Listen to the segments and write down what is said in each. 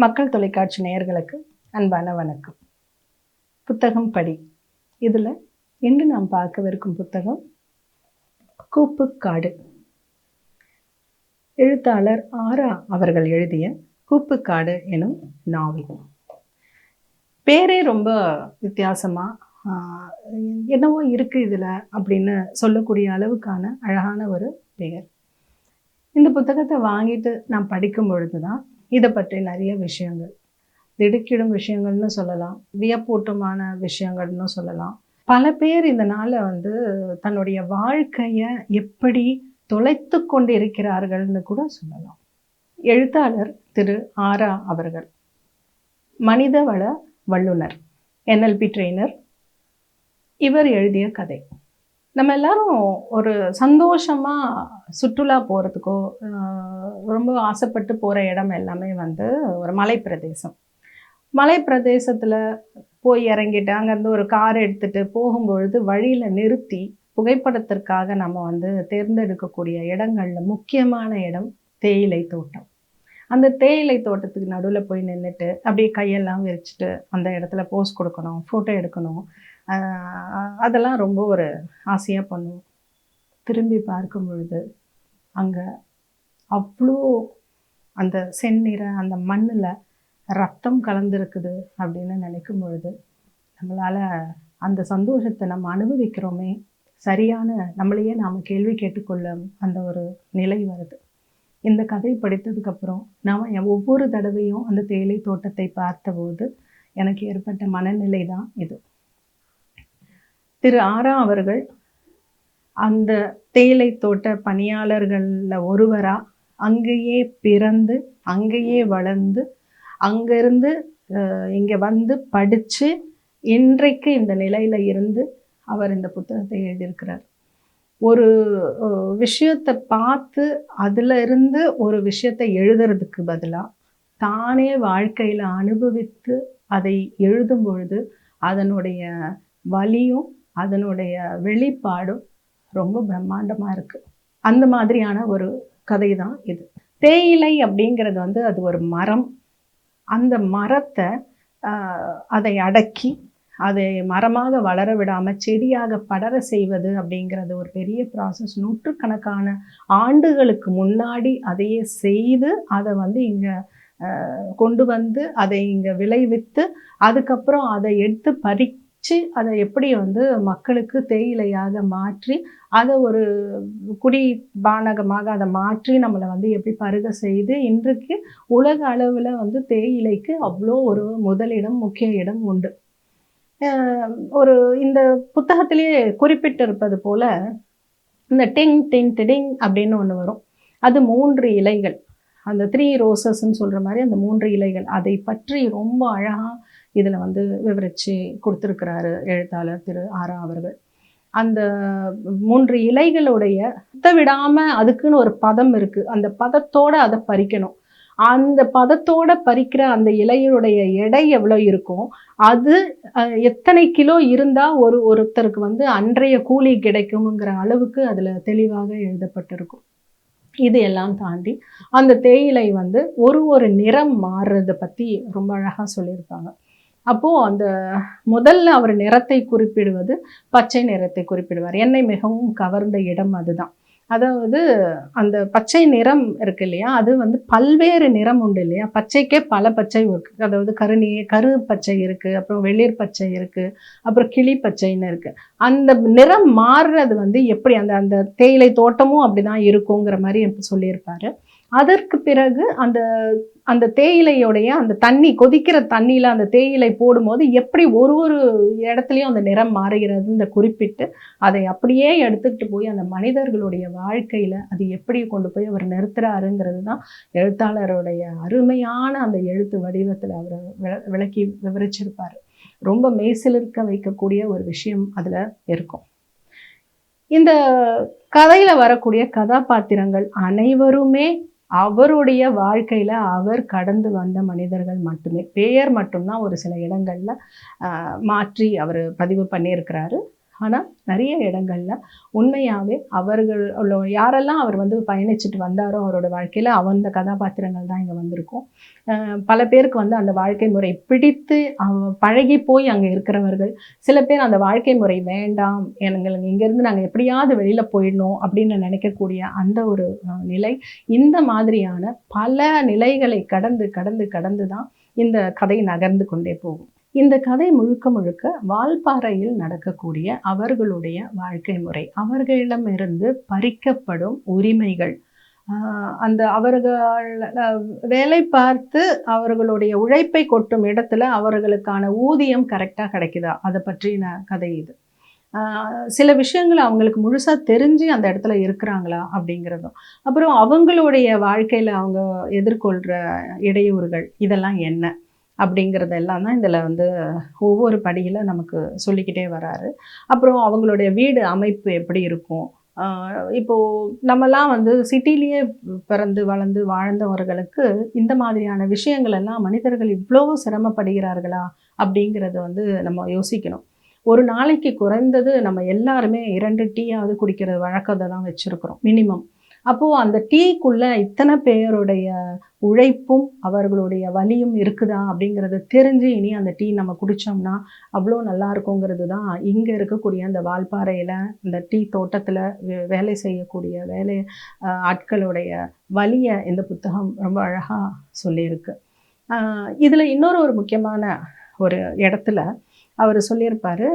மக்கள் தொலைக்காட்சி நேயர்களுக்கு அன்பான வணக்கம். புத்தகம் படி. இதில் இன்று நாம் பார்க்கவிருக்கும் புத்தகம் கூப்புக்காடு. எழுத்தாளர் ஆரா அவர்கள் எழுதிய கூப்புக்காடு எனும் நாவல். பேரே ரொம்ப வித்தியாசமாக என்னவோ இருக்குது இதில் அப்படின்னு சொல்லக்கூடிய அளவுக்கான அழகான ஒரு பெயர். இந்த புத்தகத்தை வாங்கிட்டு நான் படிக்கும் பொழுது தான் இதை பற்றி நிறைய விஷயங்கள், திடுக்கிடும் விஷயங்கள்னு சொல்லலாம், வியப்பூட்டமான விஷயங்கள்னு சொல்லலாம். பல பேர் இந்த நாளை தன்னுடைய வாழ்க்கையை எப்படி தொலைத்து கொண்டு இருக்கிறார்கள்னு கூட சொல்லலாம். எழுத்தாளர் திரு ஆரா அவர்கள் மனிதவள வல்லுனர், NLP ட்ரெய்னர். இவர் எழுதிய கதை. நம்ம எல்லாரும் ஒரு சந்தோஷமாக சுற்றுலா போகிறதுக்கோ ரொம்ப ஆசைப்பட்டு போகிற இடம் எல்லாமே ஒரு மலைப்பிரதேசம். மலைப்பிரதேசத்தில் போய் இறங்கிட்டு அங்கேருந்து ஒரு கார் எடுத்துகிட்டு போகும்பொழுது வழியில் நிறுத்தி புகைப்படத்திற்காக நம்ம தேர்ந்தெடுக்கக்கூடிய இடங்களில் முக்கியமான இடம் தேயிலை தோட்டம். அந்த தேயிலை தோட்டத்துக்கு நடுவில் போய் நின்றுட்டு அப்படியே கையெல்லாம் விரிச்சிட்டு அந்த இடத்துல போஸ் கொடுக்கணும், ஃபோட்டோ எடுக்கணும். அதெல்லாம் ரொம்ப ஒரு ஆசையாக பண்ணுவோம். திரும்பி பார்க்கும் பொழுது அங்கே அவ்வளோ அந்த செந்நிற அந்த மண்ணில் ரத்தம் கலந்துருக்குது அப்படின்னு நினைக்கும் பொழுது நம்மளால் அந்த சந்தோஷத்தை நம்ம அனுபவிக்கிறோமே சரியான நம்மளையே நாம் கேள்வி கேட்டுக்கொள்ள அந்த ஒரு நிலை வருது. இந்த கதை படித்ததுக்கப்புறம் நாம் ஒவ்வொரு தடவையும் அந்த தேயிலை தோட்டத்தை பார்த்தபோது எனக்கு ஏற்பட்ட மனநிலை தான் இது. திரு ஆரா அவர்கள் அந்த தேயிலை தோட்ட பணியாளர்களில் ஒருவராக அங்கேயே பிறந்து அங்கேயே வளர்ந்து அங்கேருந்து இங்கே படித்து இன்றைக்கு இந்த நிலையில் இருந்து அவர் இந்த புத்தகத்தை எழுதியிருக்கிறார். ஒரு விஷயத்தை பார்த்து அதில் இருந்து ஒரு விஷயத்தை எழுதுறதுக்கு பதிலாக தானே வாழ்க்கையில் அனுபவித்து அதை எழுதும் பொழுது அதனுடைய வலியும் அதனுடைய வெளிப்பாடும் ரொம்ப பிரம்மாண்டமாக இருக்குது. அந்த மாதிரியான ஒரு கதை தான் இது. தேயிலை அப்படிங்கிறது அது ஒரு மரம். அந்த மரத்தை அதை அடக்கி அதை மரமாக வளர விடாமல் செடியாக படர செய்வது அப்படிங்கிறது ஒரு பெரிய ப்ராசஸ். நூற்றுக்கணக்கான ஆண்டுகளுக்கு முன்னாடி அதையே செய்து அதை இங்கே கொண்டு அதை இங்கே விளைவித்து அதுக்கப்புறம் அதை எடுத்து பறித்து அதை எப்படி மக்களுக்கு தேயிலையாக மாற்றி அதை ஒரு குடி பானகமாக அதை மாற்றி நம்மளை எப்படி பருக செய்து இன்றைக்கு உலக அளவில் தேயிலைக்கு அவ்வளோ ஒரு முதலிடம், முக்கிய இடம் உண்டு. ஒரு இந்த புத்தகத்திலேயே குறிப்பிட்டிருப்பது போல இந்த டிங் டிங் டிடிங் அப்படின்னு ஒன்று வரும். அது 3 இலைகள், அந்த 3 ரோசஸ்ன்னு சொல்கிற மாதிரி அந்த 3 இலைகள். அதை பற்றி ரொம்ப அழகாக இதில் விவரித்து கொடுத்துருக்கிறாரு எழுத்தாளர் திரு ஆரா அவர்கள். அந்த 3 இலைகளுடைய விடாமல் அதுக்குன்னு ஒரு பதம் இருக்குது. அந்த பதத்தோடு அதை பறிக்கணும். அந்த பதத்தோடு பறிக்கிற அந்த இலையுடைய எடை எவ்வளோ இருக்கும், அது எத்தனை கிலோ இருந்தால் ஒருத்தருக்கு அன்றைய கூலி கிடைக்குங்கிற அளவுக்கு அதில் தெளிவாக எழுதப்பட்டிருக்கும். இது எல்லாம் தாண்டி அந்த தேயிலை ஒரு நிறம் மாறுறதை பற்றி ரொம்ப அழகாக சொல்லியிருப்பாங்க. அப்போது அந்த முதல்ல அவர் நிறத்தை குறிப்பிடுவது பச்சை நிறத்தை குறிப்பிடுவார். என்னை மிகவும் கவர்ந்த இடம் அதுதான். அதாவது அந்த பச்சை நிறம் இருக்கு இல்லையா, அது பல்வேறு நிறம் உண்டு இல்லையா. பச்சைக்கே பல பச்சை இருக்குது. அதாவது கரு பச்சை இருக்குது, அப்புறம் வெளிர் பச்சை இருக்குது, அப்புறம் கிளி பச்சைன்னு இருக்குது. அந்த நிறம் மாறுறது எப்படி அந்த அந்த தேயிலை தோட்டமும் அப்படி தான் இருக்குங்கிற மாதிரி சொல்லியிருப்பார். அதற்கு பிறகு அந்த அந்த தேயிலையோடைய அந்த தண்ணி, கொதிக்கிற தண்ணியில் அந்த தேயிலை போடும்போது எப்படி ஒரு இடத்துலையும் அந்த நிறம் மாறுகிறதுன்னு குறிப்பிட்டு அதை அப்படியே எடுத்துக்கிட்டு போய் அந்த மனிதர்களுடைய வாழ்க்கையில் அது எப்படி கொண்டு போய் அவர் நிறுத்துறாருங்கிறது தான் எழுத்தாளருடைய அருமையான அந்த எழுத்து வடிவத்தில் அவர் விளக்கி விவரிச்சிருப்பார். ரொம்ப மெய்சிலிருக்க வைக்கக்கூடிய ஒரு விஷயம் அதில் இருக்கும். இந்த கதையில் வரக்கூடிய கதாபாத்திரங்கள் அனைவருமே அவருடைய வாழ்க்கையில் அவர் கடந்து வந்த மனிதர்கள் மட்டுமே. பெயர் மட்டும்தான் ஒரு சில இடங்களில் மாற்றி அவர் பதிவு பண்ணியிருக்கிறாரு. ஆனால் நிறைய இடங்கள்ல உண்மையாகவே அவர்கள் யாரெல்லாம் அவர் வந்து பயணிச்சுட்டு வந்தாரோ அவரோட வாழ்க்கையில் அந்த கதாபாத்திரங்கள் தான் இங்கே வந்திருக்கும். பல பேருக்கு வந்து அந்த வாழ்க்கை முறை பிடித்து பழகி போய் அங்கே இருக்கிறவர்கள், சில பேர் அந்த வாழ்க்கை முறை வேண்டாம், எங்களுக்கு இங்கேருந்து நாங்கள் எப்படியாவது வெளியில் போயிடணும் அப்படின்னு நினைக்கக்கூடிய அந்த ஒரு நிலை. இந்த மாதிரியான பல நிலைகளை கடந்து கடந்து கடந்து தான் இந்த கதை நகர்ந்து கொண்டே போகும். இந்த கதை முழுக்க முழுக்க வால்பாறையில் நடக்கக்கூடிய அவர்களுடைய வாழ்க்கை முறை, அவர்களிடமிருந்து பறிக்கப்படும் உரிமைகள், அந்த அவர்கள் வேலை பார்த்து அவர்களுடைய உழைப்பை கொட்டும் இடத்துல அவர்களுக்கான ஊதியம் கரெக்டாக கிடைக்குதா, அதை பற்றின கதை இது. சில விஷயங்கள் அவங்களுக்கு முழுசாக தெரிஞ்சு அந்த இடத்துல இருக்கிறாங்களா அப்படிங்கிறதும், அப்புறம் அவங்களுடைய வாழ்க்கையில் அவங்க எதிர்கொள்கிற இடையூறுகள் இதெல்லாம் என்ன அப்படிங்கிறதெல்லாம் தான் இதில் வந்து ஒவ்வொரு படியில் நமக்கு சொல்லிக்கிட்டே வராரு. அப்புறம் அவங்களுடைய வீடு அமைப்பு எப்படி இருக்கும், இப்போது நம்மலாம் வந்து சிட்டிலேயே பிறந்து வளர்ந்து வாழ்ந்தவர்களுக்கு இந்த மாதிரியான விஷயங்கள் எல்லாம் மனிதர்கள் இவ்வளோ சிரமப்படுகிறார்களா அப்படிங்கிறத வந்து நம்ம யோசிக்கணும். ஒரு நாளைக்கு குறைந்தது நம்ம எல்லாருமே 2 டீயாவது குடிக்கிற வழக்கத்தை தான் வச்சுருக்கிறோம் மினிமம். அப்போது அந்த டீக்குள்ளே இத்தனை பேருடைய உழைப்பும் அவர்களுடைய வலியும் இருக்குதா அப்படிங்கிறத தெரிஞ்சு இனி அந்த டீ நம்ம குடித்தோம்னா அவ்வளோ நல்லா இருக்குங்கிறது தான் இங்கே இருக்கக்கூடிய அந்த வால்பாறையில் இந்த டீ தோட்டத்தில் வேலை செய்யக்கூடிய ஆட்களுடைய வலியை இந்த புத்தகம் ரொம்ப அழகாக சொல்லியிருக்கு. இதில் இன்னொரு முக்கியமான ஒரு இடத்துல அவர் சொல்லியிருப்பார்,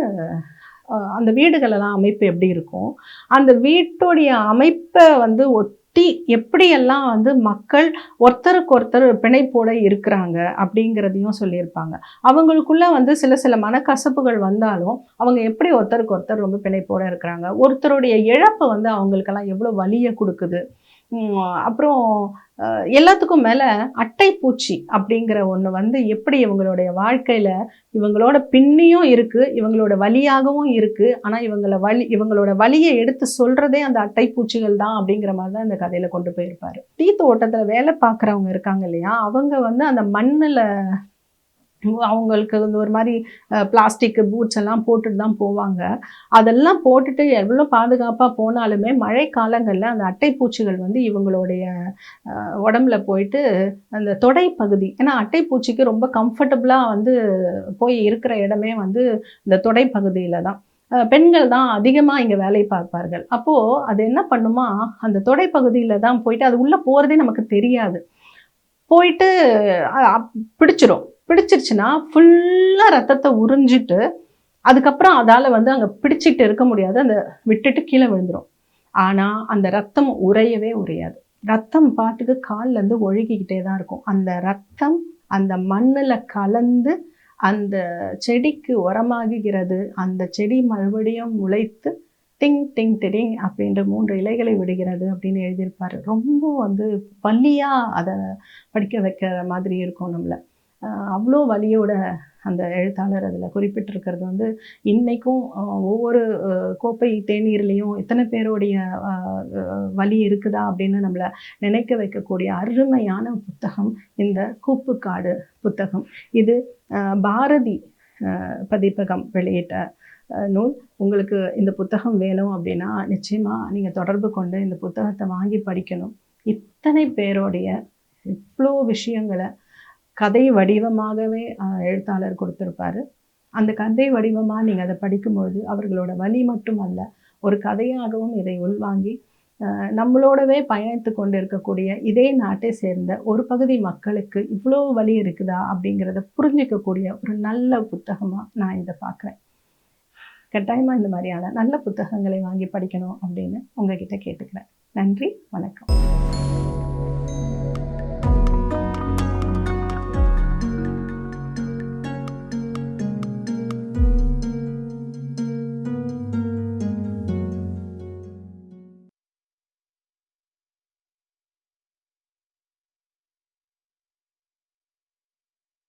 அந்த வீடுகளெல்லாம் அமைப்பு எப்படி இருக்கும், அந்த வீட்டுடைய அமைப்பை வந்து ஒட்டி எப்படியெல்லாம் வந்து மக்கள் ஒருத்தருக்கு ஒருத்தர் பிணைப்போட இருக்கிறாங்க அப்படிங்கிறதையும் சொல்லியிருப்பாங்க. அவங்களுக்குள்ள வந்து சில மனக்கசப்புகள் வந்தாலும் அவங்க எப்படி ஒருத்தருக்கு ஒருத்தர் ரொம்ப பிணைப்போட இருக்கிறாங்க, ஒருத்தருடைய இழப்பு வந்து அவங்களுக்கெல்லாம் எவ்வளோ வலியை கொடுக்குது. அப்புறம் எல்லாத்துக்கும் மேலே அட்டைப்பூச்சி அப்படிங்கிற ஒன்று வந்து எப்படி இவங்களுடைய வாழ்க்கையில் இவங்களோட பின்னியும் இருக்குது, இவங்களோட வலியாகவும் இருக்குது. ஆனால் இவங்களோட வலியை எடுத்து சொல்கிறதே அந்த அட்டைப்பூச்சிகள் தான் அப்படிங்கிற மாதிரி தான் இந்த கதையில் கொண்டு போயிருப்பார். டீ தோட்டத்தில் வேலை பார்க்குறவங்க இருக்காங்க இல்லையா, அவங்க வந்து அந்த மண்ணில் அவங்களுக்கு வந்து ஒரு மாதிரி பிளாஸ்டிக் பூட்ஸ் எல்லாம் போட்டுட்டு தான் போவாங்க. அதெல்லாம் போட்டுட்டு எவ்வளோ பாதுகாப்பாக போனாலுமே மழை காலங்களில் அந்த அட்டைப்பூச்சிகள் வந்து இவங்களுடைய உடம்புல போயிட்டு அந்த தொடை பகுதி, ஏன்னா அட்டைப்பூச்சிக்கு ரொம்ப கம்ஃபர்டபுளாக வந்து போய் இருக்கிற இடமே வந்து இந்த தொடை பகுதியில் தான். பெண்கள் தான் அதிகமாக இங்கே வேலை பார்ப்பார்கள். அப்போது அது என்ன பண்ணுமா, அந்த தொடை பகுதியில் தான் போயிட்டு அது உள்ளே போகிறதே நமக்கு தெரியாது, போயிட்டு பிடிச்சிருச்சுன்னா ஃபுல்லாக ரத்தத்தை உறிஞ்சிட்டு அதுக்கப்புறம் அதால் வந்து அங்கே பிடிச்சிட்டு இருக்க முடியாது, அந்த விட்டுட்டு கீழே விழுந்துடும். ஆனால் அந்த ரத்தம் உறையவே உறையாது, ரத்தம் பாட்டுக்கு கால்லேருந்து ஒழுகிக்கிட்டே தான் இருக்கும். அந்த ரத்தம் அந்த மண்ணில் கலந்து அந்த செடிக்கு உரமாகுகிறது. அந்த செடி மறுபடியும் முளைத்து டிங் டிங் டிடிங் அப்படின்ற 3 இலைகளை விடுகிறது அப்படின்னு எழுதியிருப்பார். ரொம்ப வந்து வலியாக அதை படிக்க வைக்கிற மாதிரி இருக்கும் நம்மளை. அவ்வளோ வலியோட அந்த எழுத்தாளர் அதில் குறிப்பிட்டிருக்கிறது வந்து இன்றைக்கும் ஒவ்வொரு கோப்பை தேநீர்லேயும் இத்தனை பேருடைய வலி இருக்குதா அப்படின்னு நம்மளை நினைக்க வைக்கக்கூடிய அருமையான புத்தகம் இந்த கூப்புக்காடு புத்தகம். இது பாரதி பதிப்பகம் வெளியிட்ட நூல். உங்களுக்கு இந்த புத்தகம் வேணும் அப்படின்னா நிச்சயமாக நீங்கள் தொடர்பு கொண்டு இந்த புத்தகத்தை வாங்கி படிக்கணும். இத்தனை பேருடைய இவ்வளோ விஷயங்களை கதை வடிவமாகவே எழுத்தாளர் கொடுத்துருப்பாரு. அந்த கதை வடிவமாக நீங்கள் அதை படிக்கும்பொழுது அவர்களோட வலி மட்டும் அல்ல, ஒரு கதையாகவும் இதை உள்வாங்கி நம்மளோடவே பயணித்து கொண்டு இருக்கக்கூடிய இதே நாட்டை சேர்ந்த ஒரு பகுதி மக்களுக்கு இவ்வளோ வலி இருக்குதா அப்படிங்கிறத புரிஞ்சிக்கக்கூடிய ஒரு நல்ல புத்தகமாக நான் இதை பார்க்குறேன். கட்டாயமாக இந்த மாதிரியான நல்ல புத்தகங்களை வாங்கி படிக்கணும் அப்படின்னு உங்ககிட்ட கேட்டுக்கிறேன். நன்றி, வணக்கம்.